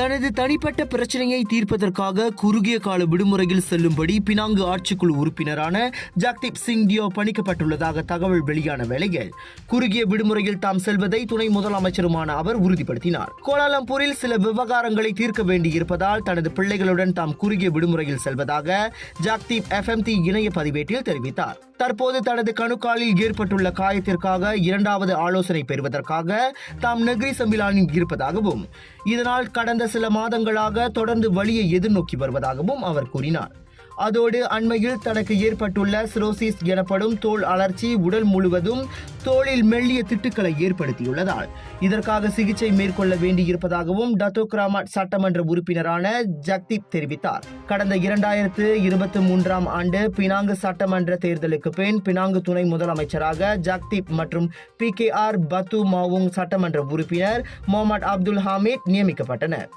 தனது தனிப்பட்ட பிரச்சனையை தீர்ப்பதற்காக குறுகிய கால விடுமுறையில் செல்லும்படி பினாங்கு ஆட்சிக்குழு உறுப்பினரான ஜக்தீப் சிங் டியோ பணிக்கப்பட்டுள்ளதாக தகவல் வெளியான வேளையில் குறுகிய விடுமுறையில் தாம் செல்வதை துணை முதலமைச்சருமான அவர் உறுதிப்படுத்தினார். கோலாலம்பூரில் சில விவகாரங்களை தீர்க்க வேண்டியிருப்பதால் தனது பிள்ளைகளுடன் தாம் குறுகிய விடுமுறையில் செல்வதாக ஜக்தீப் FMT இணைய பதிவேட்டில் தெரிவித்தார். தற்போது தனது கணுக்காலில் ஏற்பட்டுள்ள காயத்திற்காக இரண்டாவது ஆலோசனை பெறுவதற்காக தாம் நெகிரி சம்பிலானில் இருப்பதாகவும் இதனால் கடந்த சில மாதங்களாக தொடர்ந்து வலியை எதிர்நோக்கி வருவதாகவும் அவர் கூறினார். அதோடு அண்மையில் தனக்கு ஏற்பட்டுள்ள சிரோசிஸ் எனப்படும் தோல் அழற்சி உடல் முழுவதும் தோலில் மெல்லிய திட்டுக்களை ஏற்படுத்தியுள்ளதால் இதற்காக சிகிச்சை மேற்கொள்ள வேண்டியிருப்பதாகவும் டத்தோக் ராமாட் சட்டமன்ற உறுப்பினரான ஜக்தீப் தெரிவித்தார். கடந்த 2023 ஆண்டு பினாங்கு சட்டமன்ற தேர்தலுக்கு பின் பினாங்கு துணை முதலமைச்சராக ஜக்தீப் மற்றும் PKR பத்து மாவுங் சட்டமன்ற உறுப்பினர் முகமது அப்துல் ஹமீத் நியமிக்கப்பட்டனர்.